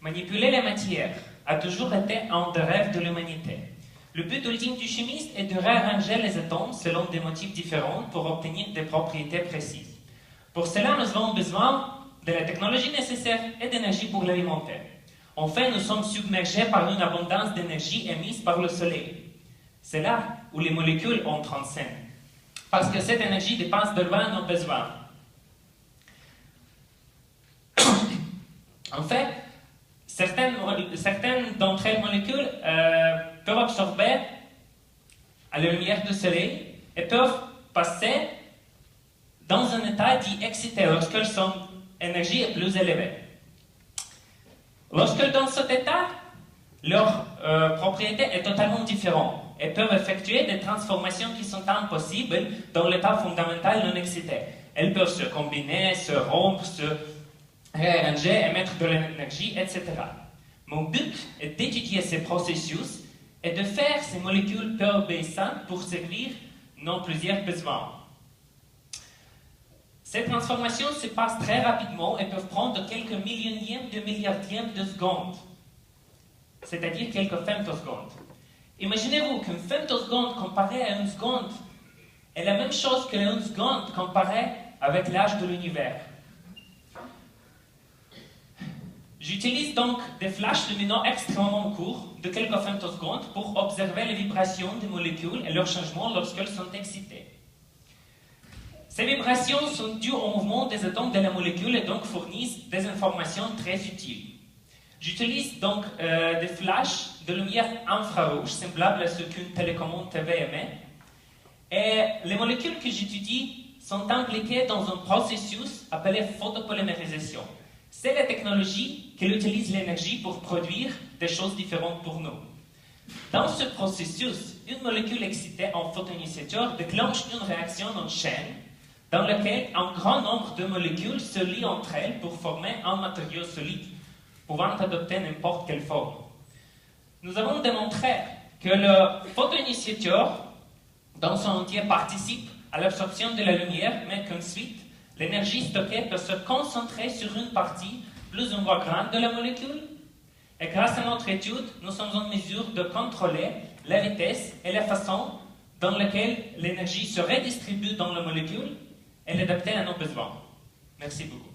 Manipuler la matière a toujours été un des rêves de l'humanité. Le but ultime du chimiste est de réarranger les atomes selon des motifs différents pour obtenir des propriétés précises. Pour cela, nous avons besoin de la technologie nécessaire et d'énergie pour l'alimenter. En fait, nous sommes submergés par une abondance d'énergie émise par le Soleil. C'est là où les molécules entrent en scène, parce que cette énergie dépasse de loin nos besoins. En fait, certaines d'entre elles molécules peuvent absorber à la lumière du soleil et peuvent passer dans un état dit excité lorsque leur énergie est plus élevée. Lorsque dans cet état, leur propriété est totalement différente et peuvent effectuer des transformations qui sont impossibles dans l'état fondamental non excité. Elles peuvent se combiner, se rompre, se réarranger, émettre de l'énergie, etc. Mon but est d'étudier ces processus et de faire ces molécules peu obéissantes pour servir nos plusieurs besoins. Ces transformations se passent très rapidement et peuvent prendre quelques millionièmes de milliardièmes de secondes, c'est-à-dire quelques femtosecondes. Imaginez-vous qu'une femtoseconde comparée à une seconde est la même chose que une seconde comparée avec l'âge de l'univers. J'utilise donc des flashs lumineux extrêmement courts, de quelques femtosecondes, pour observer les vibrations des molécules et leurs changements lorsqu'elles sont excitées. Ces vibrations sont dues au mouvement des atomes de la molécule et donc fournissent des informations très utiles. J'utilise donc des flashs de lumière infrarouge, semblables à ce qu'une télécommande TV émet. Et les molécules que j'étudie sont impliquées dans un processus appelé photopolymérisation. C'est la technologie qui utilise l'énergie pour produire des choses différentes pour nous. Dans ce processus, une molécule excitée en photoinitiateur déclenche une réaction en chaîne dans laquelle un grand nombre de molécules se lient entre elles pour former un matériau solide, pouvant adopter n'importe quelle forme. Nous avons démontré que le photoinitiateur, dans son entier, participe à l'absorption de la lumière, mais qu'ensuite, l'énergie stockée peut se concentrer sur une partie plus ou moins grande de la molécule. Et grâce à notre étude, nous sommes en mesure de contrôler la vitesse et la façon dans laquelle l'énergie se redistribue dans la molécule et l'adapter à nos besoins. Merci beaucoup.